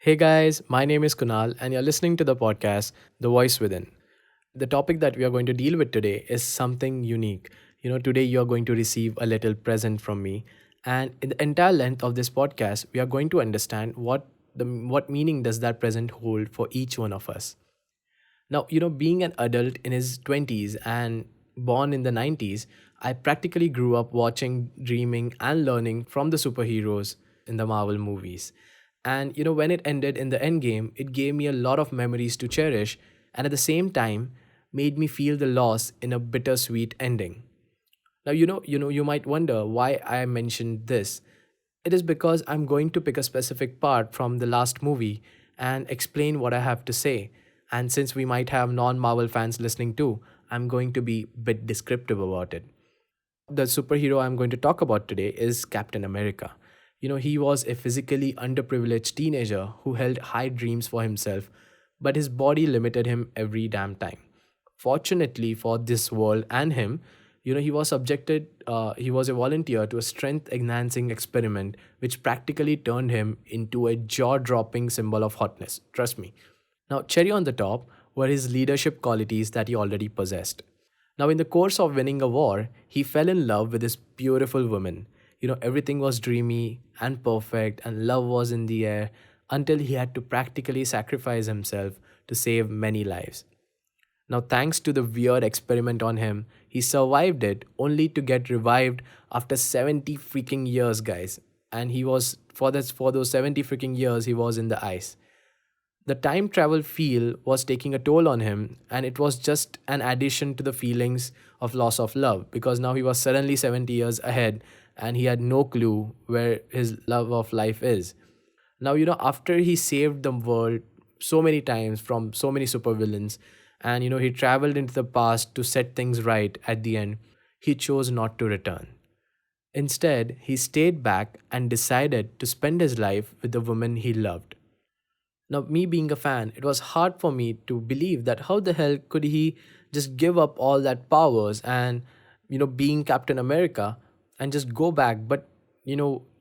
Hey guys, my name is Kunal, and you're listening to the podcast, The Voice Within. The topic that we are going to deal with today is something unique. Today you are going to receive a little present from me, and in the entire length of this podcast, we are going to understand what meaning does that present hold for each one of us. Now, being an adult in his 20s and born in the 90s, I practically grew up watching, dreaming, and learning from the superheroes in the Marvel movies. And, when it ended in the end game, it gave me a lot of memories to cherish and at the same time made me feel the loss in a bittersweet ending. Now, you might wonder why I mentioned this. It is because I'm going to pick a specific part from the last movie and explain what I have to say. And since we might have non-Marvel fans listening too, I'm going to be a bit descriptive about it. The superhero I'm going to talk about today is Captain America. He was a physically underprivileged teenager who held high dreams for himself, but his body limited him every damn time. Fortunately for this world and him, he was a volunteer to a strength enhancing experiment which practically turned him into a jaw dropping symbol of hotness. Trust me. Now, cherry on the top were his leadership qualities that he already possessed. Now, in the course of winning a war, he fell in love with this beautiful woman. Everything was dreamy and perfect, and love was in the air until he had to practically sacrifice himself to save many lives. Now, thanks to the weird experiment on him, he survived it only to get revived after 70 freaking years, guys. And he was, for those 70 freaking years, he was in the ice. The time travel feel was taking a toll on him, and it was just an addition to the feelings of loss of love because now he was suddenly 70 years ahead and he had no clue where his love of life is. Now, after he saved the world so many times from so many supervillains, and he traveled into the past to set things right at the end, he chose not to return. Instead, he stayed back and decided to spend his life with the woman he loved. Now, me being a fan, it was hard for me to believe that how the hell could he just give up all that powers and, being Captain America and just go back. But,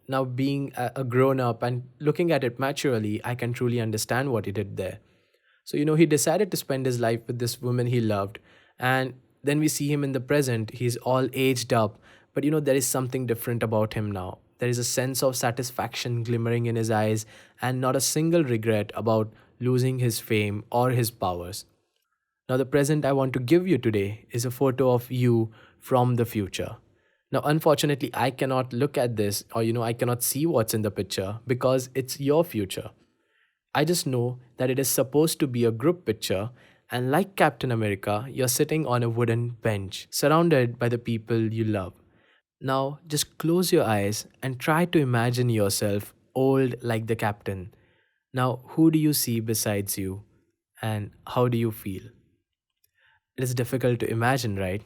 now being a grown up and looking at it maturely, I can truly understand what he did there. So, he decided to spend his life with this woman he loved. And then we see him in the present. He's all aged up. But, there is something different about him now. There is a sense of satisfaction glimmering in his eyes and not a single regret about losing his fame or his powers. Now, the present I want to give you today is a photo of you from the future. Now, unfortunately, I cannot look at this or, I cannot see what's in the picture because it's your future. I just know that it is supposed to be a group picture, and like Captain America, you're sitting on a wooden bench, surrounded by the people you love. Now, just close your eyes and try to imagine yourself old like the captain. Now, who do you see besides you, and how do you feel? It is difficult to imagine, right?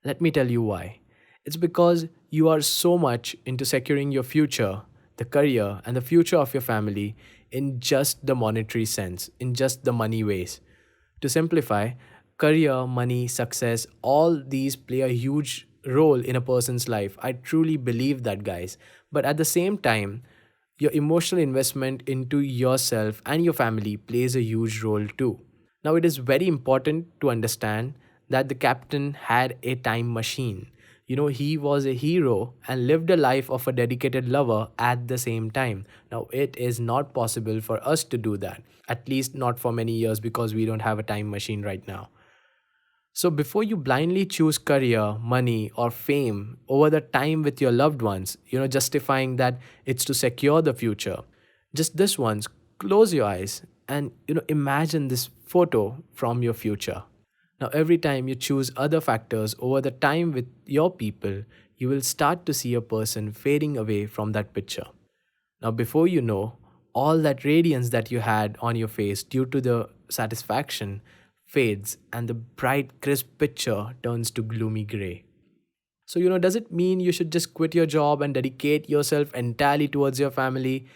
Let me tell you why. It's because you are so much into securing your future, the career, and the future of your family in just the monetary sense, in just the money ways. To simplify, career, money, success, all these play a huge role in a person's life. I truly believe that, guys. But at the same time, your emotional investment into yourself and your family plays a huge role too. Now, it is very important to understand that the captain had a time machine. He was a hero and lived a life of a dedicated lover at the same time. Now, it is not possible for us to do that, at least not for many years because we don't have a time machine right now. So, before you blindly choose career, money, or fame over the time with your loved ones, justifying that it's to secure the future, just this once, close your eyes and, imagine this photo from your future. Now, every time you choose other factors over the time with your people, you will start to see a person fading away from that picture. Now, before you know, all that radiance that you had on your face due to the satisfaction fades and the bright, crisp picture turns to gloomy gray. So, does it mean you should just quit your job and dedicate yourself entirely towards your family?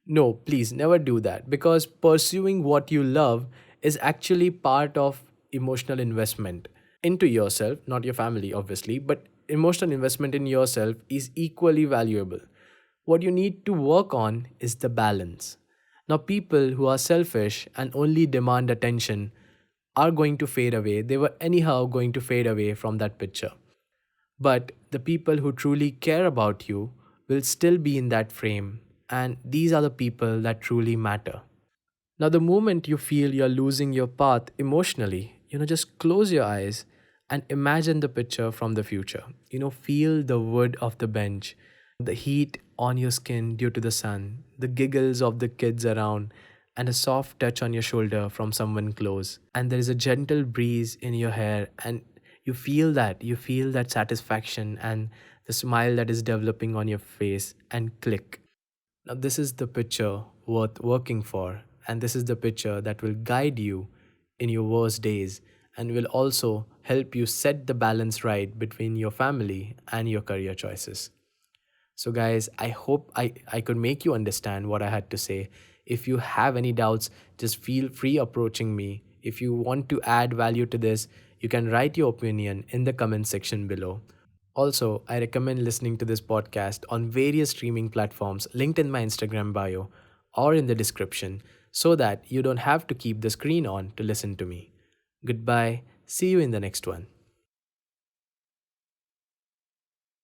No, please never do that because pursuing what you love is actually part of emotional investment into yourself, not your family, obviously, but emotional investment in yourself is equally valuable. What you need to work on is the balance. Now, people who are selfish and only demand attention are going to fade away. They were anyhow going to fade away from that picture. But the people who truly care about you will still be in that frame, and these are the people that truly matter. Now, the moment you feel you're losing your path emotionally, just close your eyes and imagine the picture from the future. Feel the wood of the bench, the heat on your skin due to the sun, the giggles of the kids around, and a soft touch on your shoulder from someone close. And there is a gentle breeze in your hair, and you feel that satisfaction and the smile that is developing on your face, and click. Now, this is the picture worth working for, and this is the picture that will guide you in your worst days and will also help you set the balance right between your family and your career choices. So, guys, I hope I could make you understand what I had to say. If you have any doubts, just feel free approaching me. If you want to add value to this, you can write your opinion in the comment section below. Also, I recommend listening to this podcast on various streaming platforms linked in my Instagram bio or in the description so that you don't have to keep the screen on to listen to me. Goodbye. See you in the next one.